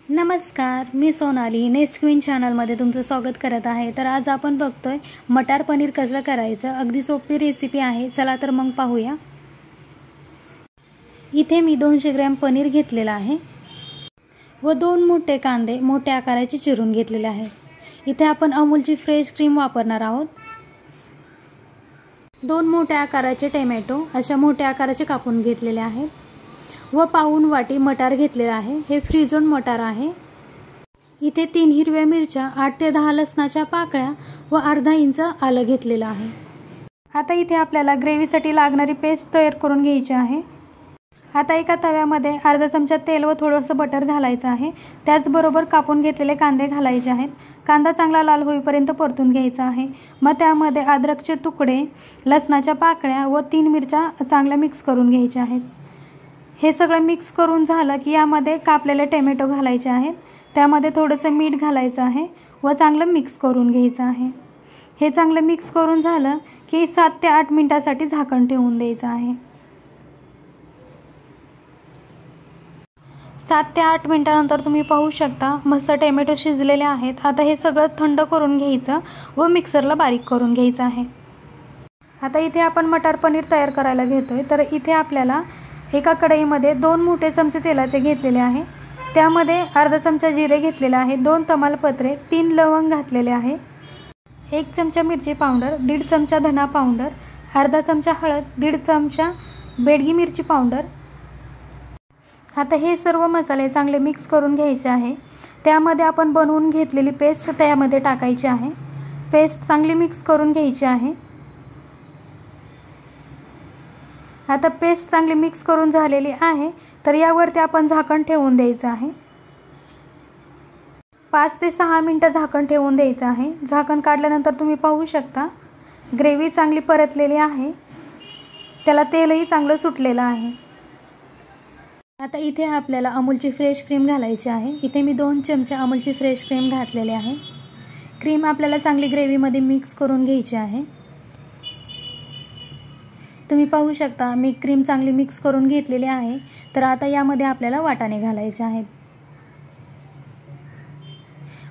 नमस्कार, मी Sonali next queen चॅनलमध्ये तुमचं स्वागत करत आहे। तर आज आपण बघतोय मटार पनीर कसं करायचं। अगदी सोपी रेसिपी आहे। चला तर मग पाहूया। इथे मी 200 ग्रॅम पनीर घेतलेला आहे व 2 मोठे कांदे मोठ्या आकाराचे चिरून घेतलेले आहेत। इथे आपण अमूलची फ्रेश क्रीम वापरणार आहोत। 2 मोठ्या आकाराचे टोमॅटो अशा मोठ्या आकाराचे कापून घेतलेले आहेत व पाऊण वाटी मटार घेतलेले आहे। हे फ्रीझन मटार आहे। इथे 3 हिरव्या मिरच्या, 8 ते 10 लसणाच्या पाकळ्या व अर्धा इंच आलं घेतलेलं आहे। आता इथे आपल्याला ग्रेव्हीसाठी लागणारी पेस्ट तयार करून घ्यायची आहे। आता एका तव्यामध्ये अर्धा चमचा तेल व थोडंसं बटर घालायचं आहे। त्याचबरोबर कापून घेतलेले कांदे घालायचे आहेत। कांदा चांगला लाल होईपर्यंत परतून घ्यायचा आहे। मग त्यामध्ये अद्रकचे तुकडे, लसणाच्या पाकळ्या व 3 मिरच्या चांगल्या मिक्स करून घ्यायच्या आहेत। हे सगळं मिक्स करून झालं की यामध्ये कापलेले टोमॅटो घालायचे आहेत। त्यामध्ये थोडंसं मीठ घालायचं आहे व चांगलं मिक्स करून घ्यायचं आहे। हे चांगलं मिक्स करून झालं की 7 ते 8 मिनिटांसाठी झाकण ठेवून द्यायचं आहे। 7 ते 8 मिनिटांनंतर तुम्ही पाहू शकता मस्त टोमॅटो शिजलेले आहेत। आता हे सगळं थंड करून घ्यायचं व मिक्सरला बारीक करून घ्यायचं आहे। आता इथे आपण मटार पनीर तयार करायला घेतोय। तर इथे आपल्याला एका कढईमध्ये 2 मोठे चमचे तेलाचे घेतलेले आहे। त्यामध्ये अर्धा चमचा जिरे घेतलेले आहे, 2 तमालपत्रे, 3 लवंग घातलेले आहे, 1 चमचा मिरची पावडर, 1.5 चमचा धना पावडर, अर्धा चमचा हळद, 1.5 चमचा बेडगी मिरची पावडर। आता हे सर्व मसाले चांगले मिक्स करून घ्यायचे आहे। त्यामध्ये आपण बनवून घेतलेली पेस्ट त्यामध्ये टाकायची आहे। पेस्ट चांगली मिक्स करून घ्यायची आहे। आता पेस्ट चांगली मिक्स करून झालेली आहे। तर यावरती आपण झाकण ठेवून द्यायचं आहे। 5 ते 6 मिनिटं झाकण ठेवून द्यायचं आहे। झाकण काढल्यानंतर तुम्ही पाहू शकता ग्रेव्ही चांगली परतलेली आहे, त्याला तेलही चांगलं सुटलेलं आहे। आता इथे आपल्याला अमूलची फ्रेश क्रीम घालायची आहे। इथे मी 2 चमचे अमूलची फ्रेश क्रीम घातलेली आहे। क्रीम आपल्याला चांगली ग्रेव्हीमध्ये मिक्स करून घ्यायची आहे। तुम्ही पाहू शकता मी क्रीम चांगली मिक्स करून घेतलेली आहे। तर आता यामध्ये आपल्याला वाटाणे घालायचे आहेत।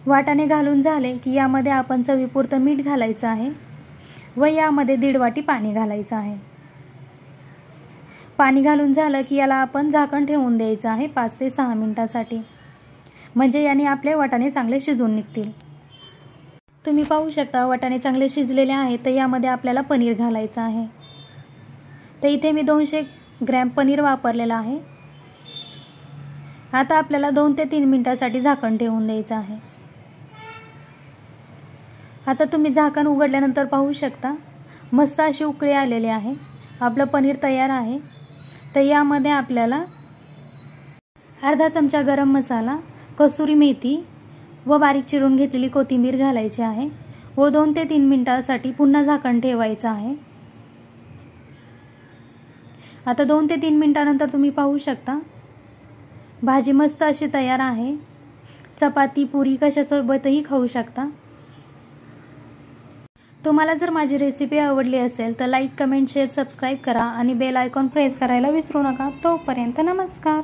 वाटाणे घालून झाले की यामध्ये आपण चवीपुरतं मीठ घालायचं आहे व यामध्ये 1.5 वाटी पाणी घालायचं आहे। पाणी घालून झालं की याला आपण झाकण ठेवून द्यायचं आहे 5 ते 6 मिनिटांसाठी, म्हणजे याने आपले वाटाणे चांगले शिजून निघतील। तुम्ही पाहू शकता वाटाणे चांगले शिजलेले आहेत। तर यामध्ये आपल्याला पनीर घालायचं आहे। तर इथे मी 200 ग्रॅम पनीर वापरलेला आहे। आता आपल्याला 2 ते 3 मिनिटांसाठी झाकण ठेवून द्यायचं आहे। आता तुम्ही झाकण उघडल्यानंतर पाहू शकता मस्त अशी उकळी आलेली आहे। आपलं पनीर तयार आहे। तर यामध्ये आपल्याला अर्धा चमचा गरम मसाला, कसुरी मेथी व बारीक चिरून घेतलेली कोथिंबीर घालायची आहे व 2 ते 3 मिनिटांसाठी पुन्हा झाकण ठेवायचं आहे। आता 2 ते 3 मिनिटांनंतर तुम्ही पाहू शकता भाजी मस्त अशी तयार आहे। चपाती, पुरी कशासोबतही खाऊ शकता। तुम्हाला जर माझी रेसिपी आवडली असेल तर लाईक, कमेंट, शेअर, सबस्क्राईब करा आणि बेल आयकॉन प्रेस करायला विसरू नका। तोपर्यंत नमस्कार।